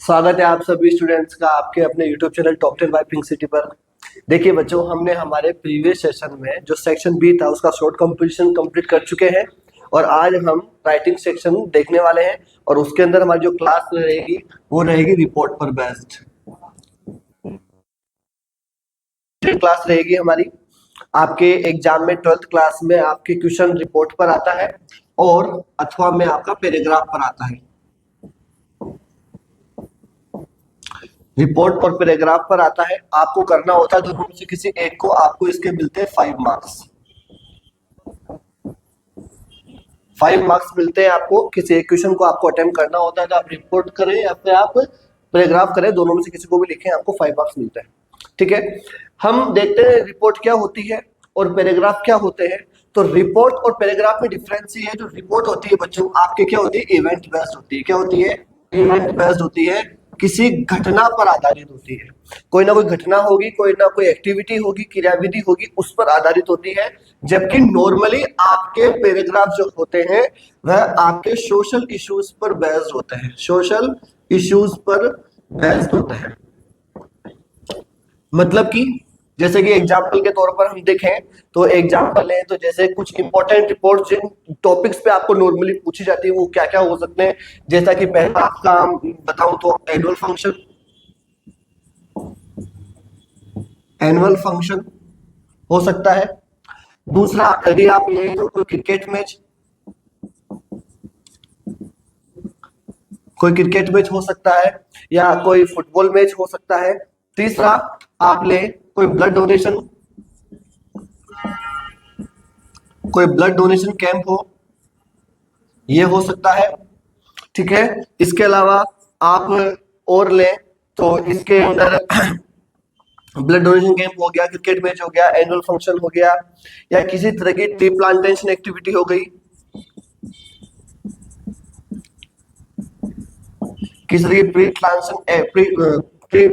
स्वागत है आप सभी स्टूडेंट्स का आपके अपने YouTube channel top 10 by Pink City पर। देखिए बच्चों, हमने हमारे प्रीवियस सेशन में जो सेक्शन बी था उसका शॉर्ट कंपोजिशन कंप्लीट कर चुके हैं और आज हम राइटिंग सेक्शन देखने वाले हैं और उसके अंदर हमारी जो क्लास रहेगी वो रहेगी रिपोर्ट पर बेस्ड क्लास रहेगी हमारी। आपके एग्जाम में 12th क्लास में आपके क्वेश्चन रिपोर्ट पर आता है और अथवा में आपका पैराग्राफ पर आता है। रिपोर्ट और पैराग्राफ पर आता है, आपको करना होता है दोनों में से किसी एक को, आपको इसके मिलते हैं 5 मार्क्स। 5 मार्क्स मिलते हैं आपको, किसी एक क्वेश्चन को आपको अटेम्प्ट करना होता है तो आप रिपोर्ट करें या फिर आप पैराग्राफ करें, दोनों में से किसी को भी लिखें, आपको 5 मार्क्स मिलते हैं। ठीक है, हम देखते हैं रिपोर्ट क्या होती है और पैराग्राफ क्या होते हैं। तो रिपोर्ट और पैराग्राफ में डिफरेंस ये है, जो रिपोर्ट होती है बच्चों आपके क्या होती है, इवेंट बेस्ड होती है। क्या होती है? इवेंट बेस्ड होती है, किसी घटना पर आधारित होती है। कोई ना कोई घटना होगी, कोई ना कोई एक्टिविटी होगी, क्रियाविधि होगी, उस पर आधारित होती है। जबकि नॉर्मली आपके पैराग्राफ जो होते हैं वह आपके सोशल इश्यूज पर बेस्ड होते हैं, सोशल इश्यूज पर बेस्ड होते हैं। मतलब कि जैसे कि एग्जाम्पल के तौर पर हम देखें तो एग्जाम्पल है, तो जैसे कुछ इंपॉर्टेंट रिपोर्ट जिन टॉपिक्स पे आपको नॉर्मली पूछी जाती है वो क्या क्या हो सकते हैं। जैसा कि पहला आपका बताऊं तो एनुअल फंक्शन हो सकता है। दूसरा यदि आप ले तो कोई क्रिकेट मैच हो सकता है या कोई फुटबॉल मैच हो सकता है। तीसरा आप ले कोई ब्लड डोनेशन कैंप हो, ये हो सकता है। ठीक है, इसके अलावा आप और ले तो इसके अंदर ब्लड डोनेशन कैंप हो गया, क्रिकेट मैच हो गया, एनुअल फंक्शन हो गया, या किसी तरह की ट्री प्लांटेशन एक्टिविटी हो गई, किसी तरह की ट्री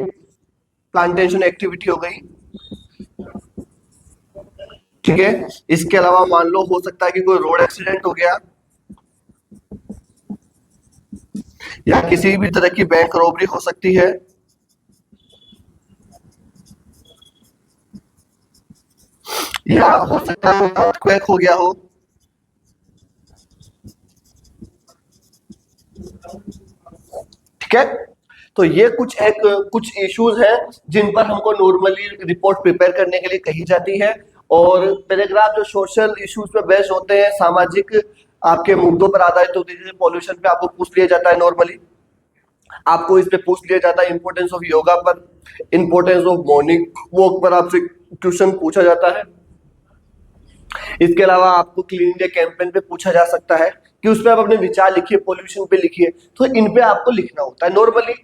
प्लांटेशन एक्टिविटी हो गई। ठीक है, इसके अलावा मान लो हो सकता है कि कोई रोड एक्सीडेंट हो गया या किसी भी तरह की बैंक रॉबरी हो सकती है, या हो सकता है अर्थक्वेक हो गया हो। ठीक है, तो ये कुछ इश्यूज हैं जिन पर हमको नॉर्मली रिपोर्ट प्रिपेयर करने के लिए कही जाती है। और पैराग्राफ जो सोशल इश्यूज पे बेस्ड होते हैं, सामाजिक आपके मुद्दों पर आधारित होते हैं। जैसे पॉल्यूशन पे आपको पूछ लिया जाता है, नॉर्मली आपको इस पे पूछ लिया जाता है। इंपोर्टेंस ऑफ योगा पर, इंपोर्टेंस ऑफ मॉर्निंग वॉक पर आपसे क्वेश्चन पूछा जाता है। इसके अलावा आपको क्लीन इंडिया कैंपेन पे पूछा जा सकता है कि उसमें आप अपने विचार लिखिए, पॉल्यूशन पे लिखिए, तो इन पे आपको लिखना होता है। नॉर्मली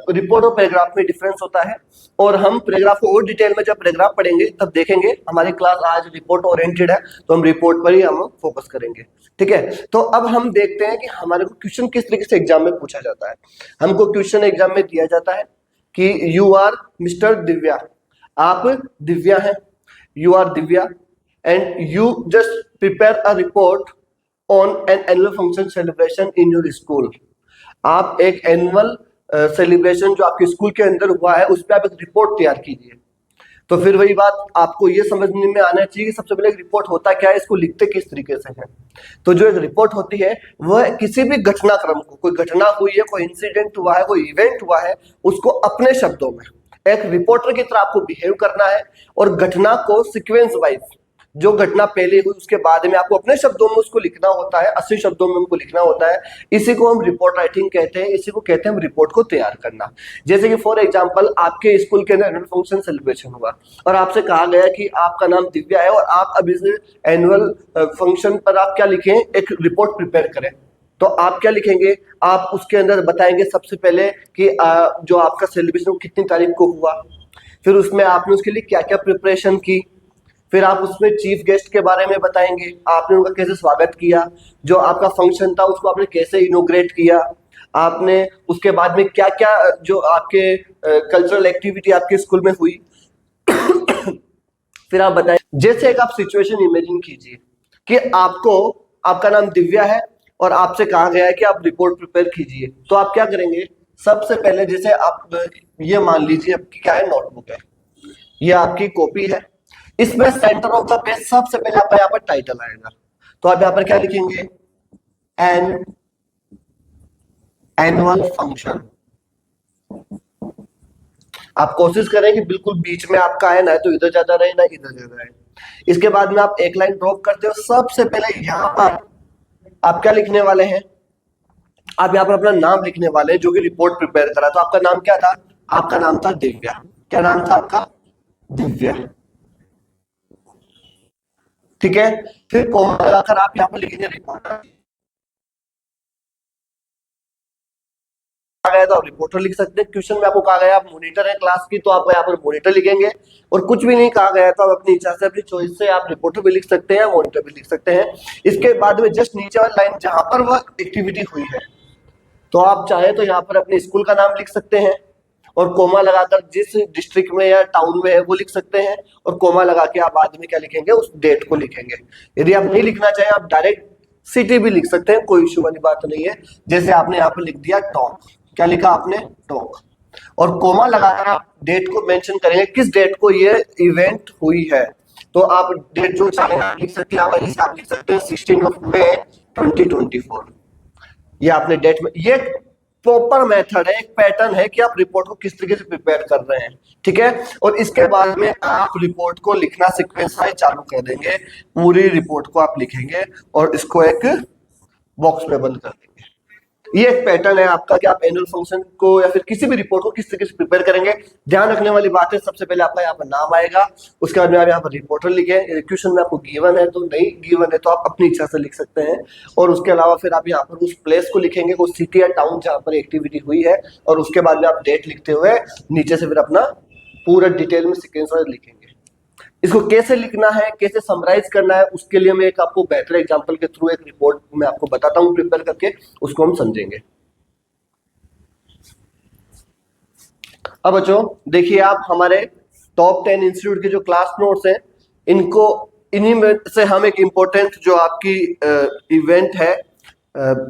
रिपोर्ट और पैराग्राफ में डिफरेंस होता है और हम पैराग्राफ को और डिटेल में जब पैराग्राफ पढ़ेंगे तब देखेंगे। हमारी क्लास आज रिपोर्ट ओरिएंटेड है तो हम रिपोर्ट पर ही हम फोकस करेंगे। ठीक है, तो अब हम देखते हैं कि हमारे को क्वेश्चन किस तरीके से एग्जाम में पूछा जाता है। हमको क्वेश्चन एग्जाम में दिया जाता है कि यू आर मिस्टर दिव्या, आप दिव्या हैं, you are Divya and you just prepare a report on an annual function celebration in your school। आप एक एनुअल सेलिब्रेशन जो आपके स्कूल के अंदर हुआ है उस पर आप एक रिपोर्ट तैयार कीजिए। तो फिर वही बात आपको ये समझने में आना चाहिए कि सबसे पहले एक रिपोर्ट होता क्या है, इसको लिखते किस तरीके से है। तो जो एक रिपोर्ट होती है वह किसी भी घटनाक्रम को, कोई घटना हुई है, कोई इंसिडेंट हुआ है, कोई इवेंट हुआ है, उसको अपने शब्दों में एक रिपोर्टर की तरह आपको बिहेव करना है और घटना को सीक्वेंस वाइज, जो घटना पहले हुई उसके बाद में आपको अपने शब्दों में उसको लिखना होता है, 80 शब्दों में उनको लिखना होता है। इसी को हम रिपोर्ट राइटिंग कहते हैं, इसी को कहते हैं हम रिपोर्ट को तैयार करना। जैसे कि फॉर एग्जांपल आपके स्कूल के अंदर एनुअल फंक्शन सेलिब्रेशन हुआ और आपसे कहा गया कि आपका नाम दिव्या है और आप अब इस एनुअल फंक्शन पर आप क्या लिखें, एक रिपोर्ट प्रिपेयर करें। तो आप क्या लिखेंगे, आप उसके अंदर बताएंगे सबसे पहले कि जो आपका सेलिब्रेशन कितनी तारीख को हुआ, फिर उसमें आपने उसके लिए क्या क्या प्रिपरेशन की, फिर आप उसमें चीफ गेस्ट के बारे में बताएंगे, आपने उनका कैसे स्वागत किया, जो आपका फंक्शन था उसको आपने कैसे इनोग्रेट किया, आपने उसके बाद में क्या क्या जो आपके कल्चरल एक्टिविटी आपके स्कूल में हुई। फिर आप बताएं, जैसे एक आप सिचुएशन इमेजिन कीजिए कि आपका नाम दिव्या है और आपसे कहा गया है कि आप रिपोर्ट प्रिपेयर कीजिए। तो आप क्या करेंगे, सबसे पहले जैसे आप ये मान लीजिए आपकी क्या है, नोटबुक है, ये आपकी कॉपी है, इसमें सेंटर ऑफ द पेज सबसे पहले आपका यहाँ पर टाइटल आएगा। तो आप यहाँ पर क्या लिखेंगे, एन एनुअल फंक्शन। आप कोशिश करें कि बिल्कुल बीच में आपका है, ना तो इधर ज्यादा रहे ना इधर ज्यादा रहे। इसके बाद में आप एक लाइन ड्रॉप करते हो, सबसे पहले यहाँ पर आप क्या लिखने वाले हैं, आप यहाँ पर अपना नाम लिखने वाले हैं जो कि रिपोर्ट प्रिपेयर करा। तो आपका नाम क्या था, आपका नाम था दिव्या। क्या नाम था आपका, दिव्या। ठीक है, फिर कॉमा लगाकर आप यहाँ पर लिखेंगे रिपोर्टर। आ गया तो आप रिपोर्टर लिख सकते हैं। क्वेश्चन में आपको कहा गया आप मॉनिटर है क्लास की, तो आप यहाँ पर मॉनिटर लिखेंगे। और कुछ भी नहीं कहा गया तो आप अपनी इच्छा से, अपनी चॉइस से आप रिपोर्टर भी लिख सकते हैं, मॉनिटर भी लिख सकते हैं। इसके बाद में जस्ट नीचे वाली लाइन जहां पर वह एक्टिविटी हुई है, तो आप चाहे तो यहाँ पर अपने स्कूल का नाम लिख सकते हैं और कोमा लगाकर जिस डिस्ट्रिक्ट में या टाउन में है वो लिख सकते हैं, और कोमा लगा के आप बाद में क्या लिखेंगे, उस डेट को लिखेंगे। यदि आप नहीं लिखना चाहें आप डायरेक्ट सिटी भी लिख सकते हैं, कोई इश्यू वाली बात नहीं है। जैसे आपने यहाँ पर लिख दिया टॉक, क्या लिखा आपने, टॉक, और कोमा लगाकर आप डेट को मेंशन करेंगे किस डेट को ये इवेंट हुई है। तो आप डेट जो चाहें आप लिख सकते हैं, आप लिख सकते हैं 16 मई 2024। ये आपने डेट में, ये प्रॉपर मेथड है, एक पैटर्न है कि आप रिपोर्ट को किस तरीके से प्रिपेयर कर रहे हैं। ठीक है, और इसके बाद में आप रिपोर्ट को लिखना सीक्वेंस वाइज चालू कर देंगे। पूरी रिपोर्ट को आप लिखेंगे और इसको एक बॉक्स में बंद कर देंगे। ये एक पैटर्न है आपका कि आप एनुअल फंक्शन को या फिर किसी भी रिपोर्ट को किस तरीके से प्रिपेयर करेंगे। ध्यान रखने वाली बात है, सबसे पहले आपका यहाँ पर नाम आएगा, उसके बाद में आप यहाँ पर रिपोर्टर लिखे। क्वेश्चन में आपको गिवन है तो, नहीं गिवन है तो आप अपनी इच्छा से लिख सकते हैं। और उसके अलावा फिर आप यहाँ पर उस प्लेस को लिखेंगे, उस सिटी या टाउन जहाँ पर एक्टिविटी हुई है, और उसके बाद में आप डेट लिखते हुए नीचे से फिर अपना पूरा डिटेल में सीक्वेंस वाइज लिखेंगे। इसको कैसे लिखना है, कैसे समराइज करना है, उसके लिए मैं एक आपको बेहतर एग्जांपल के थ्रू एक रिपोर्ट मैं आपको बताता हूं प्रिपेयर करके, उसको हम समझेंगे। अब बच्चों देखिए, आप हमारे टॉप 10 इंस्टीट्यूट के जो क्लास नोट्स हैं, इनको इन्हीं में से हम एक इम्पोर्टेंट जो आपकी इवेंट है,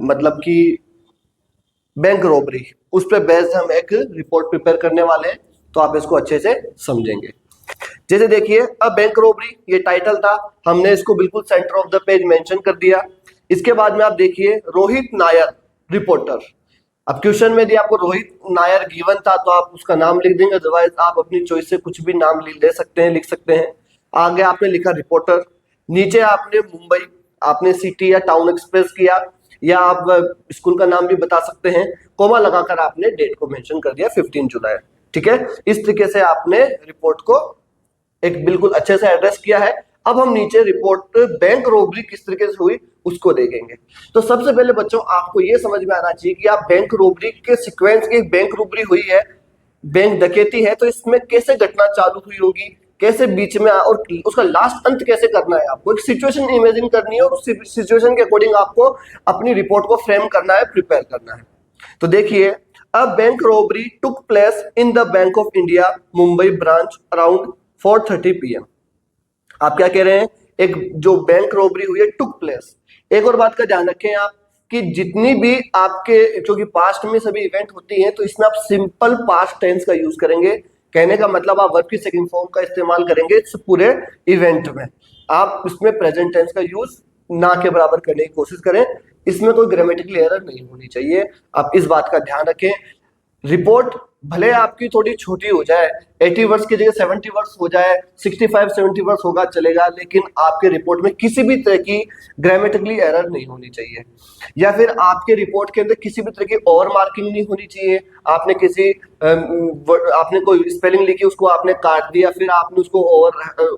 मतलब कि बैंक रॉबरी, उस पर बेस्ड हम एक रिपोर्ट प्रिपेयर करने वाले हैं। तो आप इसको अच्छे से समझेंगे। जैसे देखिए, अब बैंक रॉबरी ये टाइटल था, हमने इसको बिल्कुल centre of the page mention कर दिया। इसके बाद में आप देखिए, रोहित नायर रिपोर्टर। अब क्वेश्चन में यदि आपको रोहित नायर गिवन था तो आप उसका नाम लिख देंगे, अदरवाइज आप अपनी चॉइस से कुछ भी नाम ले सकते हैं, लिख सकते हैं। आगे आपने लिखा रिपोर्टर, नीचे आपने मुंबई, आपने सिटी या टाउन एक्सप्रेस किया, या आप स्कूल का नाम भी बता सकते हैं। कोमा लगाकर आपने डेट को मेंशन कर दिया 15 जुलाई। ठीक है, इस तरीके से आपने रिपोर्ट को एक बिल्कुल अच्छे से एड्रेस किया है। अब हम नीचे रिपोर्ट बैंक रॉबरी किस तरीके से हुई उसको देखेंगे। तो सबसे पहले बच्चों आपको यह समझ में आना चाहिए कि आप बैंक रॉबरी के सीक्वेंस की, बैंक रॉबरी हुई है, बैंक डकैती है, तो इसमें कैसे घटना चालू हुई होगी, कैसे बीच में, और उसका लास्ट अंत कैसे करना है। आपको एक सिचुएशन इमेजिन करनी है और उस सिचुएशन के अकॉर्डिंग आपको अपनी रिपोर्ट को फ्रेम करना है, प्रिपेयर करना है। तो देखिए, अ bank robbery took place in the bank of India Mumbai branch around 4:30 PM। आप क्या कह रहे हैं, एक जो बैंक रॉबरी हुई है टुक प्लेस। एक और बात का ध्यान रखें आप कि जितनी भी आपके, क्योंकि पास्ट में सभी इवेंट होती हैं, तो इसमें आप सिंपल पास्ट टेंस का यूज करेंगे। कहने का मतलब आप वर्ब की सेकंड फॉर्म का इस्तेमाल करेंगे इस पूरे इवेंट में। आप इसमें प्रेजेंट टेंस का यूज ना के बराबर करने की कोशिश करें। इसमें कोई ग्रामेटिकल एरर नहीं होनी चाहिए, आप इस बात का ध्यान रखें। रिपोर्ट भले आपकी थोड़ी छोटी हो जाए, 80 वर्ड्स की जगह 70 वर्ड्स हो जाए, 65-70 वर्ड्स होगा चलेगा, लेकिन आपके रिपोर्ट में किसी भी तरह की ग्रामेटिकली एरर नहीं होनी चाहिए, या फिर आपके रिपोर्ट के अंदर किसी भी तरह की ओवर मार्किंग नहीं होनी चाहिए। आपने आपने कोई स्पेलिंग लिखी, उसको आपने काट दिया, फिर आपने उसको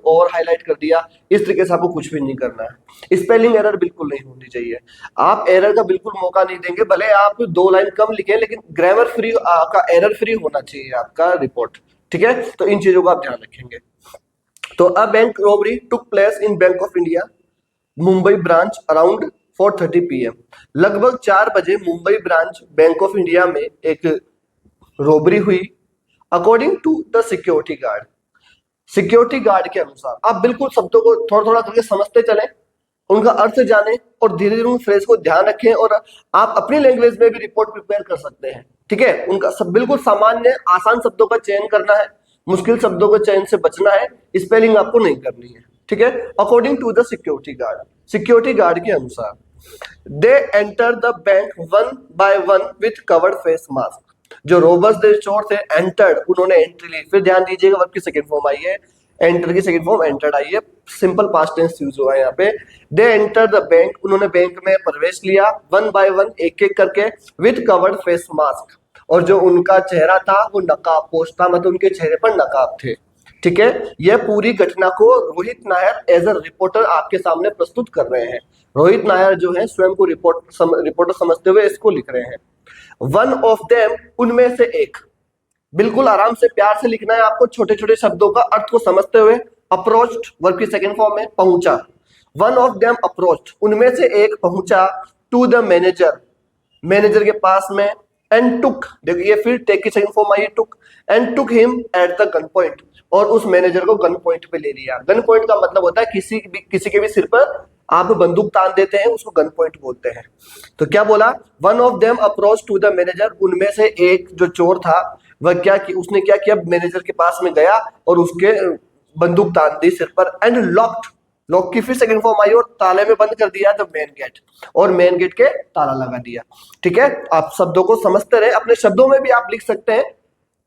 ओवर हाईलाइट कर दिया, इस तरीके से आपको कुछ भी नहीं करना है। स्पेलिंग एरर बिल्कुल नहीं होनी चाहिए, आप एरर का बिल्कुल मौका नहीं देंगे। भले आप 2 लाइन कम लिखें, लेकिन ग्रामर फ्री, आपका एरर फ्री होना चाहिए आपका रिपोर्ट। ठीक है, तो इन चीजों का आप ध्यान रखेंगे। तो a bank robbery took place in bank of India Mumbai branch around 4:30 PM। लगभग 4 बजे Mumbai branch bank of India में एक रॉबरी हुई। According to the security guard, security guard के अनुसार, आप बिल्कुल शब्दों को थोड़ा थोड़ा करके समझते चलें, उनका अर्थ जानें और धीरे धीरे उन फ्रेज को ध्यान रखें, और आप अपनी लैंग्वेज में भी रिपोर्ट प्रिपेयर कर सकते हैं। ठीक है, उनका सब बिल्कुल सामान्य आसान शब्दों का चयन करना है, मुश्किल शब्दों के चयन से बचना है, स्पेलिंग आपको नहीं करनी है, ठीक है। According to the security guard के अनुसार they enter the bank one by one with covered face mask. जो रोबर्स दे चोर थे एंटर्ड, उन्होंने एंट्री ली। फिर ध्यान दीजिएगा वर्ब की सेकंड फॉर्म आई है, एंटर की सेकंड फॉर्म एंटर्ड आई है, सिंपल पास्ट टेंस यूज हुआ है यहाँ पे। दे एंटर द बैंक, उन्होंने बैंक में प्रवेश लिया, वन बाय वन, एक एक करके, विथ कवर्ड फेस मास्क, और जो उनका चेहरा था वो नकाब पोष था, मतलब उनके चेहरे पर नकाब थे, ठीक है। यह पूरी घटना को Rohit Nair as a reporter आपके सामने प्रस्तुत कर रहे हैं। रोहित नायर जो है स्वयं को रिपोर्टर समझते हुए इसको लिख रहे हैं। वन ऑफ देम, उनमें से एक, बिल्कुल आराम से प्यार से लिखना है आपको, छोटे छोटे शब्दों का अर्थ को समझते हुए। अप्रोच्ड वर्ब की सेकंड फॉर्म में, पहुंचा। वन ऑफ देम अप्रोच्ड, उनमें से एक पहुंचा, टू द मैनेजर, मैनेजर के पास में, एंड टुक, देखिए फिर टेक की सेकंड फॉर्म आई टुक, and took him at the gun point, और उस मैनेजर को गन पॉइंट पे ले लिया। गन पॉइंट का मतलब होता है किसी के भी सिर पर आप बंदूक तान देते हैं, उसको गन पॉइंट बोलते हैं। तो क्या बोला, one of them approach to the manager, उनमें से एक जो चोर था वह उसने क्या किया, मैनेजर के पास में गया और उसके बंदूक तान दी सिर पर, एंड लॉक्ड, लॉक की फिर सेकंड फॉर्म आई और ताले में बंद कर दिया द मेन गेट, और मेन गेट के ताला लगा दिया, ठीक है। आप शब्दों को समझते रहे, अपने शब्दों में भी आप लिख सकते हैं।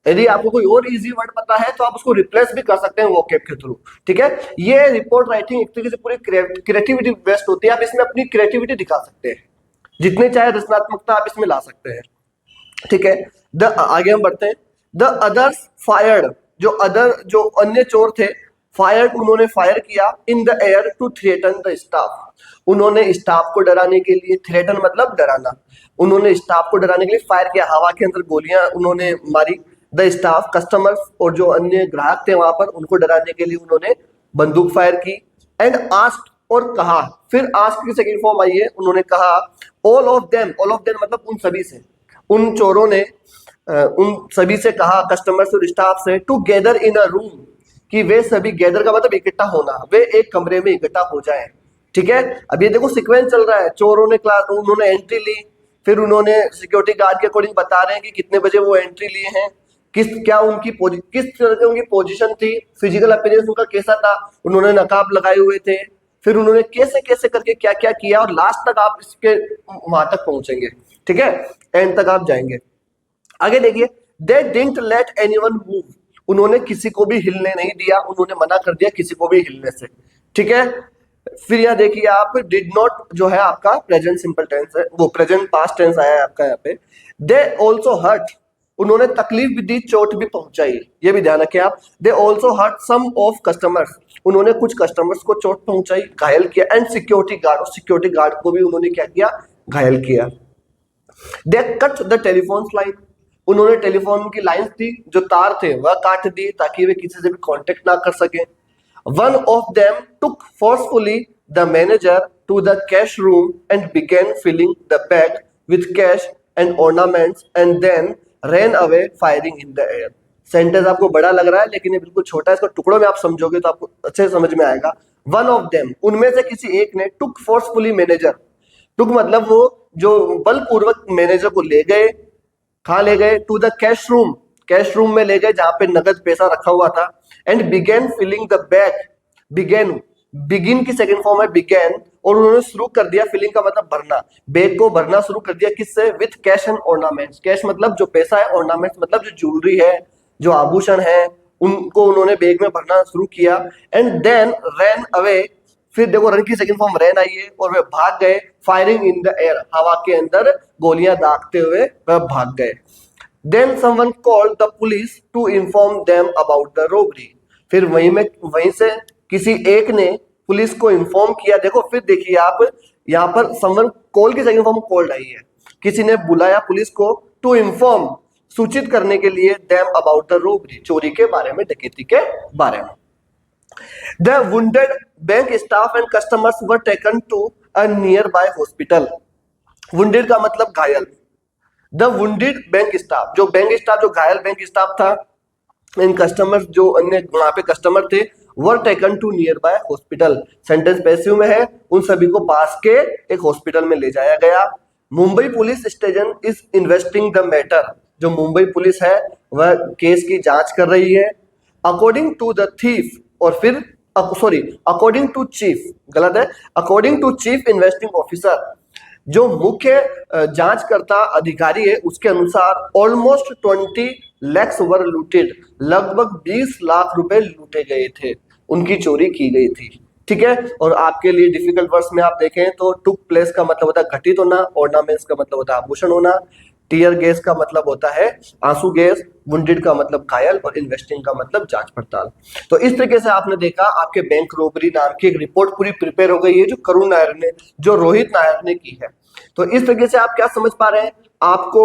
यदि आपको कोई और इजी वर्ड पता है तो आप उसको रिप्लेस भी कर सकते हैं वोकैब के थ्रू, ठीक है। ये रिपोर्ट राइटिंग एक तरीके से पूरी क्रिएटिविटी बेस्ड होती है, आप इसमें अपनी क्रिएटिविटी दिखा सकते हैं, जितने चाहे रचनात्मकता आप इसमें ला सकते हैं, ठीक है। आगे हम बढ़ते हैं। द अदर्स फायर्ड, जो अन्य चोर थे, फायर्ड, उन्होंने फायर किया, in the air to threaten the staff, उन्होंने स्टाफ को डराने के लिए, थ्रेटन मतलब डराना, उन्होंने स्टाफ को डराने के लिए फायर किया, हवा के अंदर गोलियां उन्होंने मारी। द स्टाफ, कस्टमर्स, और जो अन्य ग्राहक थे वहां पर, उनको डराने के लिए उन्होंने बंदूक फायर की। एंड आस्क्ड, और कहा, फिर आस्क की सेकंड फॉर्म आई है, उन्होंने कहा, ऑल ऑफ देम मतलब उन सभी से, उन चोरों ने उन सभी से कहा, कस्टमर्स और स्टाफ से, to gather in a room, कि वे सभी, गैदर का मतलब इकट्ठा होना, वे एक कमरे में इकट्ठा हो जाएं, ठीक है। अब ये देखो सीक्वेंस चल रहा है, चोरों ने उन्होंने एंट्री ली, फिर उन्होंने सिक्योरिटी गार्ड के अकॉर्डिंग बता रहे हैं कि कितने बजे वो एंट्री लिए हैं, किस तरह की उनकी पोजीशन थी, फिजिकल अपीयरेंस उनका कैसा था, उन्होंने नकाब लगाए हुए थे, फिर उन्होंने कैसे कैसे करके क्या क्या किया, और लास्ट तक आप इसके वहां तक पहुंचेंगे, ठीक है, एंड तक आप जाएंगे। आगे देखिए, they didn't let anyone move, उन्होंने किसी को भी हिलने नहीं दिया, उन्होंने मना कर दिया किसी को भी हिलने से, ठीक है। फिर यहाँ देखिए आप, डिड नॉट जो है आपका प्रेजेंट सिंपल टेंस है, वो प्रेजेंट पास्ट टेंस आया है आपका यहाँ पे। दे ऑल्सो हर्ट, उन्होंने तकलीफ भी दी, चोट भी पहुंचाई, ये भी ध्यान रखें आप। They also hurt some of customers, उन्होंने कुछ कस्टमर्स को चोट पहुंचाई, घायल किया। एंड सिक्योरिटी गार्ड, और सिक्योरिटी गार्ड को भी उन्होंने क्या किया, घायल किया। They cut the telephone line, उन्होंने टेलीफोन की लाइन थी, जो तार थे वह काट दिए ताकि वे किसी से भी कांटेक्ट ना कर सके। One of them took forcefully the manager to the cash room and began filling the bag with cash and ornaments and then ran away firing in the air. Sentence आपको बड़ा लग रहा है लेकिन ये बिल्कुल छोटा है, इसको टुकड़ों में आप समझोगे तो आपको अच्छे से समझ में आएगा। वन ऑफ देम, उनमें से किसी एक ने, टुक फोर्सफुली मैनेजर, टुक मतलब वो जो बलपूर्वक मैनेजर को ले गए, कहाँ ले गए, टू द कैश रूम में ले गए जहां पे नगद पैसा रखा हुआ था। And began filling the bag, begin की सेकंड फॉर्म है बिगेन, और उन्होंने शुरू कर दिया, फिलिंग का मतलब भरना, बैग को भरना शुरू कर दिया, किससे, with cash and ornaments, cash मतलब जो पैसा है, ऑर्नामेंट्स मतलब जो ज्वेलरी है, जो आभूषण है, उनको उन्होंने बैग में भरना शुरू किया। एंड देन रैन अवे, फिर देखो रन की सेकंड फॉर्म रैन आई है, और वे भाग गए, फायरिंग इन द एयर, हवा के अंदर गोलियां दागते हुए वह भाग गए। Then someone called the police to inform them about the robbery, फिर वहीं से किसी एक ने पुलिस को इन्फॉर्म किया। देखो फिर देखिए आप, यहाँ पर समवन कॉल की सेकंड फॉर्म कॉल्ड आई है, किसी ने बुलाया पुलिस को, टू इन्फॉर्म सूचित करने के लिए, देम अबाउट द रॉबरी, चोरी के बारे में, डकैती के बारे में। The wounded bank staff and customers were taken to a nearby hospital. Wounded का मतलब घायल। The wounded bank staff, जो बैंक स्टाफ, जो घायल बैंक स्टाफ था, इन कस्टमर्स, जो अन्य वहां पे कस्टमर थे, were taken to nearby hospital, sentence passive में है, उन सभी को पास के एक हॉस्पिटल में ले जाया गया। Mumbai police station is investing the matter, जो मुंबई पुलिस है वह केस की जांच कर रही है। अकॉर्डिंग टू द थीफ, और फिर सॉरी अकॉर्डिंग टू चीफ, गलत है, according to chief investing officer, जो मुख्य जांचकर्ता अधिकारी है उसके अनुसार ऑलमोस्ट 20 lakhs वर लूटेड, लगभग 20 लाख रुपए लूटे गए थे, उनकी चोरी की गई थी। ठीक है, और आपके लिए डिफिकल्ट वर्ड्स में आप देखें तो टुक प्लेस का मतलब होता है घटित होना, ऑर्नामेंट्स का मतलब होता है आभूषण होना, टीयर गैस का मतलब होता है आंसू गैस, वुंडेड का मतलब घायल, और इन्वेस्टिंग का मतलब जांच पड़ताल। तो इस तरीके से आपने देखा आपके बैंक रोबरी नाम की एक रिपोर्ट पूरी प्रिपेयर हो गई है जो करुण नायर ने, जो रोहित नायर ने की है। तो इस तरीके से आप क्या समझ पा रहे हैं, आपको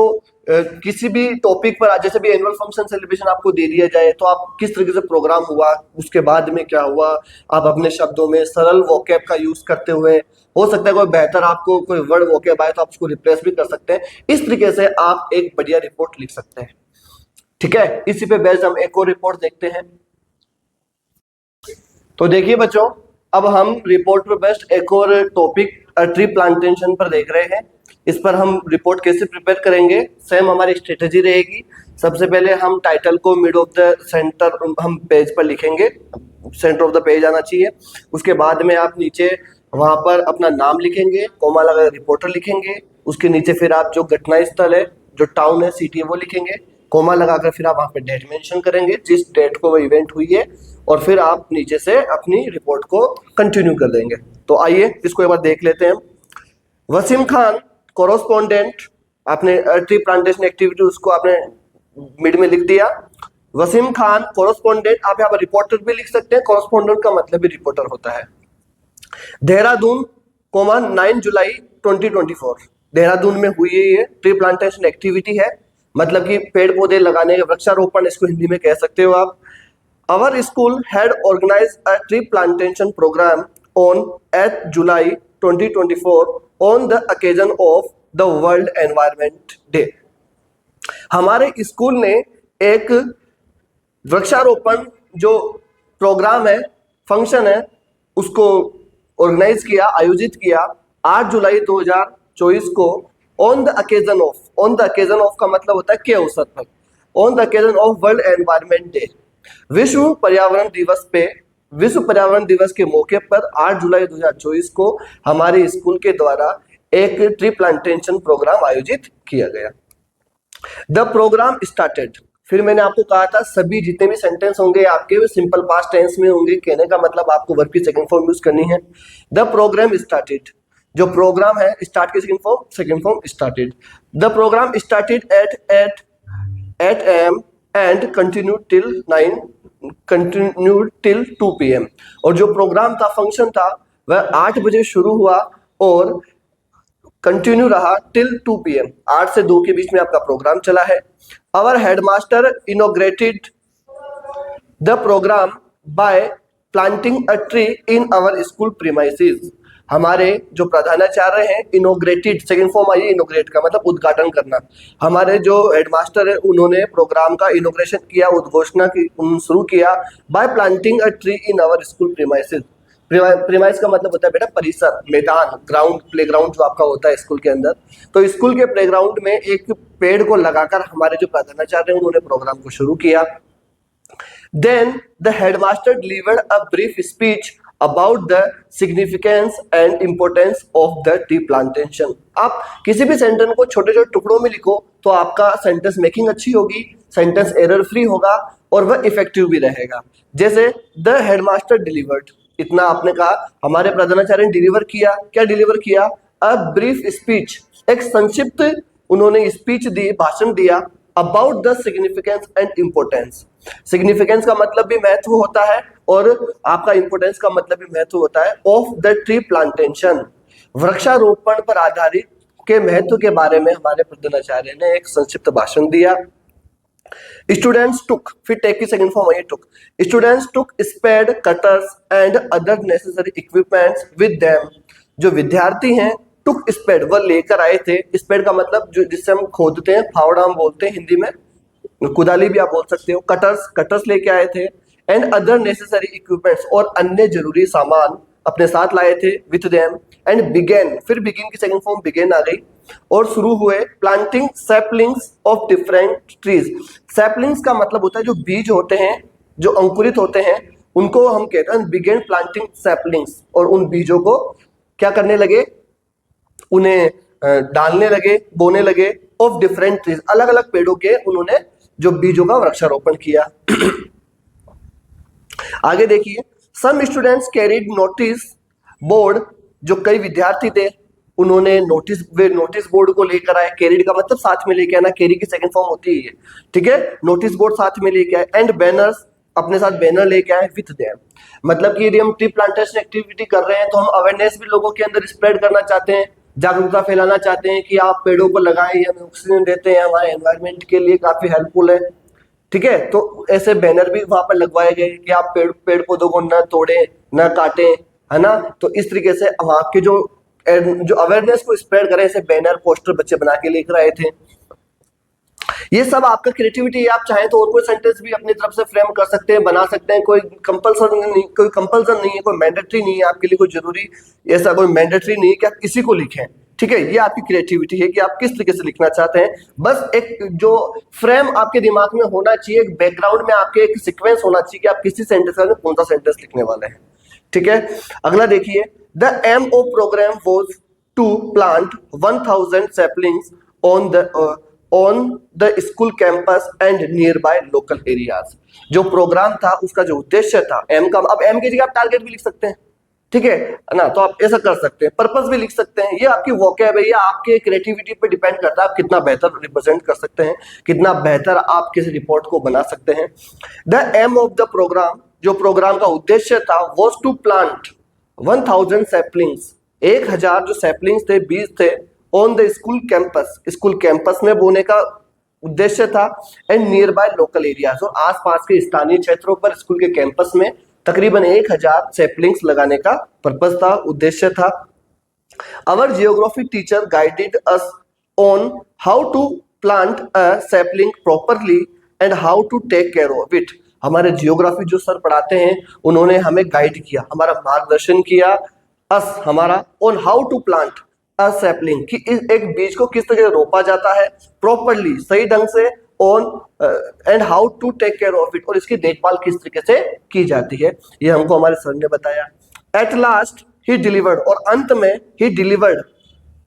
किसी भी टॉपिक पर, जैसे भी एनुअल फंक्शन सेलिब्रेशन आपको दे दिया जाए तो आप किस तरीके से प्रोग्राम हुआ, उसके बाद में क्या हुआ, आप अपने शब्दों में सरल वोकैब का यूज करते हुए, हो सकता है कोई बेहतर आपको कोई वर्ड वोकैब आए तो आप उसको रिप्लेस भी कर सकते हैं। इस तरीके से आप एक बढ़िया रिपोर्ट लिख सकते हैं। ठीक है, इसी पे बेस्ड हम एक और रिपोर्ट देखते हैं। तो देखिए बच्चों, अब हम रिपोर्ट पर बेस्ड एक और टॉपिक ट्री प्लांटेशन पर देख रहे हैं। इस पर हम रिपोर्ट कैसे प्रिपेयर करेंगे, सेम हमारी स्ट्रेटेजी रहेगी। सबसे पहले हम टाइटल को मिड ऑफ द सेंटर हम पेज पर लिखेंगे, सेंटर ऑफ द पेज आना चाहिए। उसके बाद में आप नीचे वहां पर अपना नाम लिखेंगे, कोमा लगा रिपोर्टर लिखेंगे। उसके नीचे फिर आप जो घटना स्थल है, जो टाउन है, सिटी है, वो लिखेंगे, कोमा लगाकर फिर आप वहां पे डेट मेंशन करेंगे, जिस डेट को वो इवेंट हुई है, और फिर आप नीचे से अपनी रिपोर्ट को कंटिन्यू कर देंगे। तो आइए इसको एक बार देख लेते हैं। वसीम खान कोरोस्पोंडेंट, आपने ट्री प्लांटेशन एक्टिविटी उसको आपने मिड में लिख दिया। वसीम खान कोरोस्पोंडेंट, आप यहाँ पर रिपोर्टर भी लिख सकते हैं, कोरोस्पोंडेंट का मतलब भी रिपोर्टर होता है। देहरादून, 9 जुलाई 2024, देहरादून में हुई ये ट्री प्लांटेशन एक्टिविटी है, मतलब कि पेड़ पौधे लगाने का वृक्षारोपण, इसको हिंदी में कह सकते हो आप। Our school had organized a tree plantation program on 8 July 2024 on the occasion of the World Environment Day. हमारे स्कूल ने एक वृक्षारोपण जो प्रोग्राम है, फंक्शन है, उसको ऑर्गेनाइज किया, आयोजित किया 8 जुलाई 2024 को on the occasion of, on the occasion of का मतलब होता है के अवसर पर, on the occasion of world environment day, विश्व पर्यावरण दिवस पे, विश्व पर्यावरण दिवस के मौके पर 8 जुलाई 2024 को हमारे स्कूल के द्वारा एक ट्री प्लांटेशन प्रोग्राम आयोजित किया गया। द प्रोग्राम स्टार्टेड, फिर मैंने आपको कहा था सभी जितने भी सेंटेंस होंगे आपके वे सिंपल पास्ट टेंस में होंगे, कहने का मतलब आपको वर्ब की सेकंड फॉर्म यूज करनी है। द प्रोग्राम स्टार्टेड, जो प्रोग्राम है स्टार्ट की second form started. The program started at 8 AM and continued till 2 PM, और जो प्रोग्राम था, फंक्शन था, वह 8 बजे शुरू हुआ और कंटिन्यू रहा टिल 2 PM, 8 से 2 के बीच में आपका प्रोग्राम चला है। Our headmaster inaugurated the program by planting a tree in our school premises, हमारे जो प्रधानाचार्य हैं, इनोग्रेटेड सेकंड फॉर्म आई, इनोग्रेट का मतलब उद्घाटन करना, हमारे जो हेडमास्टर है उन्होंने प्रोग्राम का इनोग्रेशन किया, उद्घोषणा की, शुरू किया by planting a tree in our school premises. Premise का मतलब होता है बेटा परिसर, मैदान, ग्राउंड, प्लेग्राउंड जो आपका होता है स्कूल के अंदर। तो स्कूल के प्लेग्राउंड में एक पेड़ को लगाकर हमारे जो प्रधानाचार्य हैं उन्होंने प्रोग्राम को शुरू किया। Then the headmaster delivered a brief speech about the significance and importance of the tree plantation. आप किसी भी सेंटेंस को छोटे छोटे टुकड़ों में लिखो तो आपका सेंटेंस मेकिंग अच्छी होगी, सेंटेंस एरर फ्री होगा और वह इफेक्टिव भी रहेगा। जैसे द हेडमास्टर डिलीवर्ड, इतना आपने कहा, हमारे प्रधानाचार्य ने डिलीवर किया, क्या डिलीवर किया? अ ब्रीफ स्पीच, एक संक्षिप्त उन्होंने स्पीच दी, भाषण दिया, about the significance and importance. Significance का मतलब भी महत्व होता है और आपका इंपोर्टेंस का मतलब भी महत्व होता है, ऑफ द ट्री प्लांटेशन, वृक्षारोपण पर आधारित के महत्व के बारे में हमारे प्रधानाचार्य ने एक संक्षिप्त भाषण दिया। स्टूडेंट्स टुक, फिर टेक की सेकंड फॉर्म आई took, students took spade, cutters and other necessary equipments with them, जो विद्यार्थी हैं टुक स्पेड, वह लेकर आए थे, स्पेड का मतलब जो जिससे हम खोदते हैं, फावड़ा हम बोलते हैं हिंदी में, कुदाली भी आप बोल सकते हो, कटर्स लेके आए थे, एंड अदर नेसेसरी इक्विपमेंट्स, और अन्य जरूरी सामान अपने साथ लाए थे, विथ देम, एंड बिगेन, फिर बिगिन की सेकंड फॉर्म बिगेन आ गई, और शुरू हुए planting saplings of different trees. Saplings का मतलब होता है जो बीज होते हैं, जो अंकुरित होते हैं, उनको हम कहते हैं बिगेन प्लांटिंग सैपलिंग्स। और उन बीजों को क्या करने लगे, उन्हें डालने लगे, बोने लगे, ऑफ डिफरेंट ट्रीज, अलग अलग पेड़ों के उन्होंने जो बीजों का वृक्षारोपण किया। आगे देखिए, some students carried notice board, जो कई विद्यार्थी थे उन्होंने नोटिस बोर्ड को लेकर आए। कैरीड का मतलब साथ में लेके आना, कैरी की सेकंड फॉर्म होती है, ठीक है। नोटिस बोर्ड साथ में लेके आए, एंड बैनर्स, अपने साथ बैनर लेके आए विथ देम। मतलब कि यदि हम ट्री प्लांटेशन एक्टिविटी कर रहे हैं तो हम अवेयरनेस भी लोगों के अंदर स्प्रेड करना चाहते हैं, जागरूकता फैलाना चाहते हैं कि आप पेड़ों को लगाएं, ये हमें ऑक्सीजन देते हैं, हमारे एनवायरनमेंट के लिए काफी हेल्पफुल है, ठीक है। तो ऐसे बैनर भी वहां पर लगवाए गए कि आप पेड़ पौधों को न तोड़ें, न काटें, है ना। तो इस तरीके से वहां के जो अवेयरनेस को स्प्रेड करें, ऐसे बैनर पोस्टर बच्चे बना के लेकर आए थे। ये सब आपका क्रिएटिविटी है। आप चाहें तो और कोई सेंटेंस भी अपनी तरफ से फ्रेम कर सकते हैं, बना सकते हैं। कोई कंपल्सन नहीं, कोई मैंडेटरी नहीं है आपके लिए, कोई जरूरी ऐसा कोई मैंडेटरी नहीं है कि आप इसी को लिखें, ठीक है। ये आपकी क्रिएटिविटी है कि आप किस तरीके से लिखना चाहते हैं। बस एक जो फ्रेम आपके दिमाग में होना चाहिए, एक बैकग्राउंड में आपके एक सीक्वेंस होना चाहिए कि आप किसी सेंटेंस में कौन सा सेंटेंस लिखने वाले हैं, ठीक है। अगला देखिए, the aim of program was to plant 1000 saplings on the school campus and near by local areas. जो प्रोग्राम था उसका जो उद्देश्य था, एम का, अब एम की जगह आप टारगेट भी लिख सकते हैं, ठीक है ना। तो आप ऐसा कर सकते हैं, पर्पस भी लिख सकते हैं। ये आपकी वोकैब है, ये आपके क्रिएटिविटी पे डिपेंड करता है, आप कितना बेहतर रिप्रेजेंट कर सकते हैं, कितना बेहतर आप किसी रिपोर्ट को बना सकते हैं। The aim of the program, जो प्रोग्राम का उद्देश्य था, वाज टू प्लांट 1000 सैपलिंग्स, 1000 जो सैपलिंग्स थे, बीज थे, ऑन द स्कूल कैंपस में बोने का उद्देश्य था, and near by local areas, और आसपास के स्थानीय क्षेत्रों पर स्कूल के कैंपस में तकरीबन 1000 सैपलिंग्स लगाने का पर्पस था, उद्देश्य था। Our geography teacher guided us on how to plant a sapling properly and how to take care of it. हमारे जियोग्राफी जो सर पढ़ाते हैं उन्होंने हमें गाइड किया, हमारा मार्गदर्शन किया, हमारा on how to plant a sapling, कि एक बीज को किस तरह रोपा जाता है प्रॉपरली, सही ढंग से, on and how to take care of it, और इसकी देखभाल किस तरीके से की जाती है, ये हमको हमारे सर ने बताया। एट लास्ट ही डिलीवर्ड, और अंत में ही delivered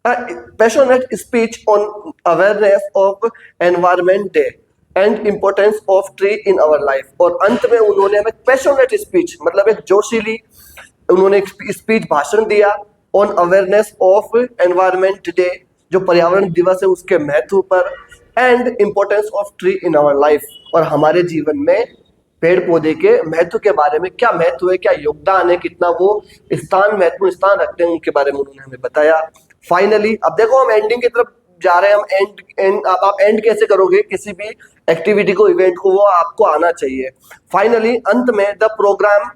a passionate speech on awareness of environment day and importance of tree in our life। और अंत में उन्होंने हमें पैशनेट स्पीच, मतलब एक जोशीली उन्होंने एक स्पीच, भाषण दिया on awareness of environment day, जो पर्यावरण दिवस है उसके महत्व पर, and importance of tree in our life, और हमारे जीवन में पेड़ पौधे के महत्व के बारे में, क्या महत्व है, क्या योगदान है, कितना वो महत्वपूर्ण स्थान रखते हैं, उनके बारे में उन्होंने हमें बताया। फाइनली अब देखो हम एंडिंग की तरफ जा रहे हैं। हम आप एंड कैसे करोगे किसी भी एक्टिविटी को, इवेंट को, वो आपको आना चाहिए। फाइनली अंत में the programme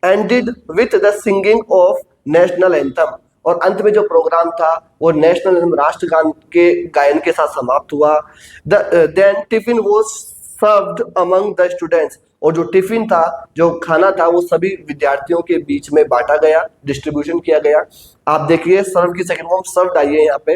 ended with the singing of national anthem, और अंत में जो प्रोग्राम था वो नेशनल एंथम, राष्ट्रगान के गायन के साथ समाप्त हुआ। Then tiffin was served among the students, और जो टिफिन था, जो खाना था, वो सभी विद्यार्थियों के बीच में बांटा गया, डिस्ट्रीब्यूशन किया गया। आप देखिए सर्व की सेकंड फॉर्म सर्व्ड आई है यहाँ पे।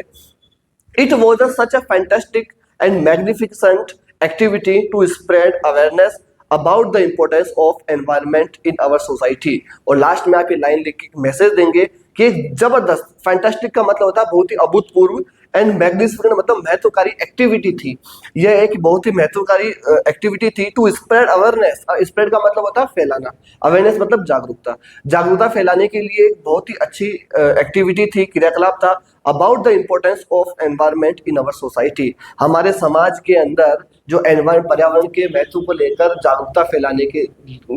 It was such a fantastic and magnificent activity to spread awareness about the importance of environment in our society. और लास्ट में आप ये लाइन लिख के मैसेज देंगे कि जबरदस्त, फैंटास्टिक का मतलब होता है बहुत ही अभूतपूर्व, एंड मैग्निफिसेंट मतलब महत्वकारी एक्टिविटी थी। यह एक बहुत ही महत्वकारी एक्टिविटी थी टू स्प्रेड अवेयरनेस। स्प्रेड का मतलब होता है फैलाना, अवेयरनेस मतलब जागरूकता, जागरूकता फैलाने के लिए एक बहुत ही अच्छी एक्टिविटी थी, क्रियाकलाप था, about the importance of environment in our society. हमारे समाज के अंदर जो एनवायरनमेंट, पर्यावरण के महत्व को लेकर जागरूकता फैलाने के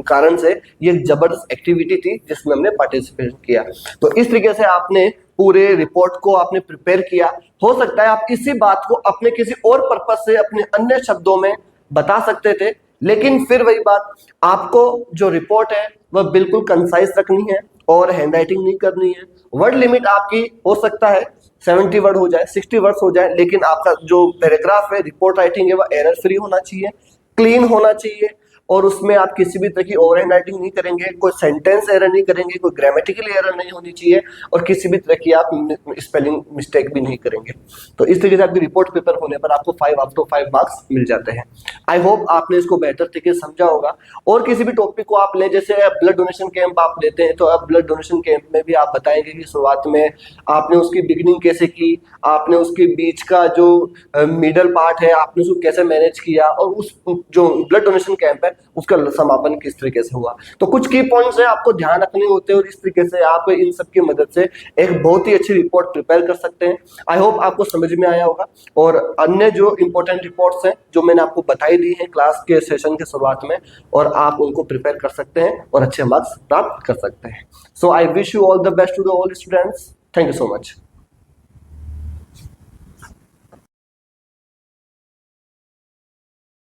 कारण से ये जबरदस्त एक्टिविटी थी जिसमें हमने पार्टिसिपेट किया। तो इस तरीके से आपने पूरे रिपोर्ट को आपने प्रिपेयर किया। हो सकता है आप इसी बात को अपने किसी और पर्पस से अपने अन्य शब्दों में बता सकते थे, लेकिन फिर वही बात, आपको जो रिपोर्ट है वह बिल्कुल कंसाइज रखनी है और हैंडराइटिंग नहीं करनी है। वर्ड लिमिट आपकी हो सकता है 70 वर्ड हो जाए, 60 वर्ड्स हो जाए, लेकिन आपका जो पैराग्राफ है, रिपोर्ट राइटिंग है, वह एरर फ्री होना चाहिए, क्लीन होना चाहिए, और उसमें आप किसी भी तरह की ओवर हैंड राइटिंग नहीं करेंगे, कोई सेंटेंस एरर नहीं करेंगे, कोई ग्रामेटिकल एरर नहीं होनी चाहिए और किसी भी तरह की आप स्पेलिंग मिस्टेक भी नहीं करेंगे। तो इस तरीके से आपकी रिपोर्ट पेपर होने पर आपको 5 आउट ऑफ 5 मार्क्स मिल जाते हैं। आई होप आपने इसको बेहतर तरीके से समझा होगा। और किसी भी टॉपिक को आप लें, जैसे ब्लड डोनेशन कैंप आप लेते हैं, तो अब ब्लड डोनेशन कैंप में भी आप बताएंगे कि शुरुआत में आपने उसकी बिगिनिंग कैसे की, आपने उसके बीच का जो मिडल पार्ट है आपने उसको कैसे मैनेज किया, और उस जो ब्लड डोनेशन कैंप है उसका समापन किस तरीके से हुआ। तो कुछ की पॉइंट्स है आपको ध्यान रखने होते हैं और इस तरीके से आप इन सब की मदद से एक बहुत ही अच्छी रिपोर्ट प्रिपेयर कर सकते हैं। आई होप आपको समझ में आया होगा। और अन्य जो इंपॉर्टेंट रिपोर्ट्स हैं जो मैंने आपको बताई दी हैं क्लास के सेशन के शुरुआत में, और आप उनको प्रिपेयर कर सकते हैं और अच्छे मार्क्स प्राप्त कर सकते हैं। So I wish you all the best to the all students. Thank you so much.